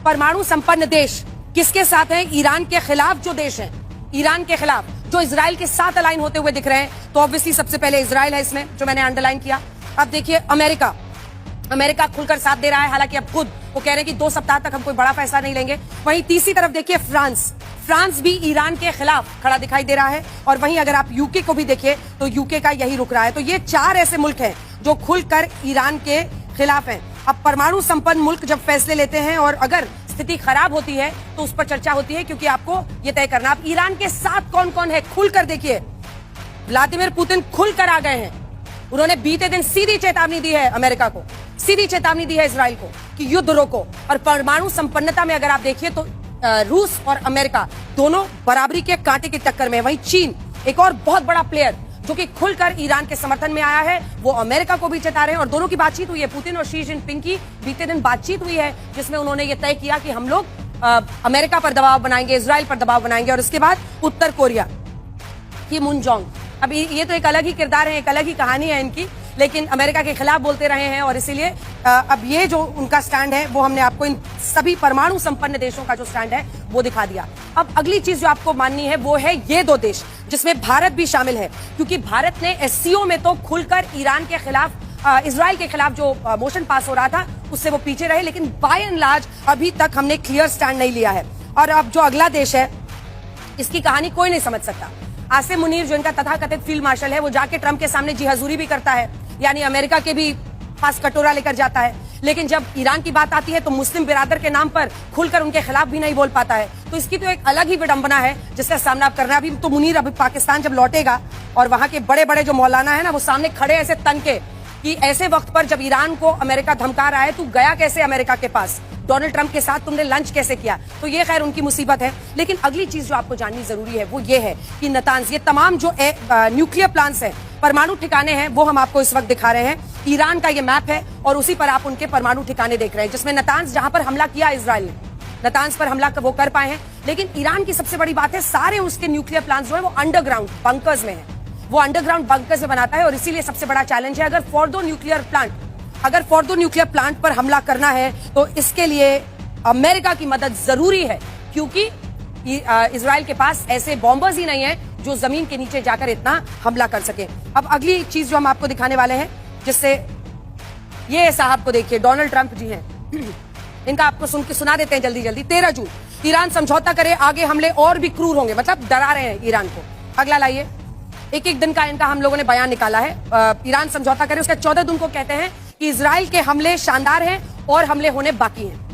परमाणु संपन्न देश किसके साथ हैं? ईरान के खिलाफ जो देश हैं, ईरान के खिलाफ जो इजराइल के साथ अलाइन होते हुए दिख रहे हैं, तो ऑब्वियसली सबसे पहले इजराइल है इसमें, जो मैंने अंडरलाइन किया। अब देखिए अमेरिका खुलकर साथ दे रहा है, हालांकि अब खुद वो कह रहे हैं कि 2 सप्ताह तक हम कोई बड़ा फैसला नहीं लेंगे। वहीं तीसरी तरफ देखिए फ्रांस भी ईरान के खिलाफ खड़ा दिखाई दे रहा है। और वहीं अगर आप यूके को भी देखिए तो यूके का यही रुक रहा है। तो ये 4 ऐसे मुल्क हैं जो खुलकर ईरान के खिलाफ हैं। अब परमाणु संपन्न मुल्क जब फैसले लेते हैं और अगर स्थिति खराब होती है तो उस पर चर्चा होती है, क्योंकि आपको ये तय करना। अब ईरान के साथ कौन कौन है खुलकर देखिए। व्लादिमीर पुतिन खुलकर आ गए हैं। उन्होंने बीते दिन सीधी चेतावनी दी है अमेरिका को, सीधी चेतावनी दी है इजराइल को कि युद्ध रोको। और परमाणु संपन्नता में अगर आप देखिए तो रूस और अमेरिका दोनों बराबरी के कांटे की टक्कर में। वहीं चीन एक और बहुत बड़ा प्लेयर जो कि खुलकर ईरान के समर्थन में आया है, वो अमेरिका को भी चेता रहे हैं। और दोनों की बातचीत हुई है, पुतिन और शी जिनपिंग की बीते दिन बातचीत हुई है, जिसमें उन्होंने ये तय किया कि हम लोग अमेरिका पर दबाव बनाएंगे, इजराइल पर दबाव बनाएंगे। और उसके बाद उत्तर कोरिया की मुन जोंग, अब ये तो एक अलग ही किरदार है, एक अलग ही कहानी है इनकी, लेकिन अमेरिका के खिलाफ बोलते रहे हैं। और इसीलिए अब ये जो उनका स्टैंड है वो हमने आपको इन सभी परमाणु संपन्न देशों का जो स्टैंड है वो दिखा दिया। अब अगली चीज जो आपको माननी है वो है ये 2 देश जिसमें भारत भी शामिल है, क्योंकि भारत ने एससीओ में तो खुलकर ईरान के खिलाफ, इजराइल के खिलाफ जो मोशन पास हो रहा था उससे वो पीछे रहे, लेकिन बाय एंड लार्ज अभी तक हमने क्लियर स्टैंड नहीं लिया है। और अब जो अगला देश है इसकी कहानी कोई नहीं समझ सकता। आसिम मुनीर जो इनका तथाकथित फील्ड मार्शल है, वो जाके ट्रंप के सामने जी हजूरी भी करता है, यानी अमेरिका के भी पास कटोरा लेकर जाता है। लेकिन जब ईरान की बात आती है तो मुस्लिम बिरादर के नाम पर खुलकर उनके खिलाफ भी नहीं बोल पाता है। तो इसकी तो एक अलग ही विडंबना है जिसका सामना आप करना है। अभी तो मुनीर अभी पाकिस्तान जब लौटेगा और वहां के बड़े बड़े जो मौलाना है ना, वो सामने खड़े ऐसे तन के कि ऐसे वक्त पर जब ईरान को अमेरिका धमका रहा है, तू गया कैसे अमेरिका के पास, डोनाल्ड ट्रंप के साथ तुमने लंच कैसे किया। तो ये खैर उनकी मुसीबत है। लेकिन अगली चीज जो आपको जाननी जरूरी है वो ये है कि नतान्ज, ये तमाम जो न्यूक्लियर प्लांट्स है, परमाणु ठिकाने हैं, वो हम आपको इस वक्त दिखा रहे हैं। ईरान का ये मैप है और उसी पर आप उनके परमाणु ठिकाने देख रहे हैं, जिसमें नतान्ज जहां पर हमला किया इजराइल ने, नतान्ज पर हमला वो कर पाए हैं। लेकिन ईरान की सबसे बड़ी बात है, सारे उसके न्यूक्लियर प्लांट्स जो है वो अंडरग्राउंड बंकर्स में है, वो अंडरग्राउंड बंकर्स में बनाता है। और इसीलिए सबसे बड़ा चैलेंज है, अगर फोर्डो न्यूक्लियर प्लांट पर हमला करना है तो इसके लिए अमेरिका की मदद जरूरी है, क्योंकि इजराइल के पास ऐसे बॉम्बर्स ही नहीं है जो जमीन के नीचे जाकर इतना हमला कर सके। अब अगली चीज जो हम आपको दिखाने वाले हैं, जिससे ये साहब को देखिए, डोनाल्ड ट्रंप जी हैं, इनका आपको सुना देते हैं जल्दी जल्दी। 13 जून ईरान समझौता करे, आगे हमले और भी क्रूर होंगे, मतलब डरा रहे हैं ईरान को। अगला लाइए, एक दिन का इनका हम लोगों ने बयान निकाला है। ईरान समझौता करे, उसके 14 दिन को कहते हैं कि इजराइल के हमले शानदार हैं और हमले होने बाकी हैं।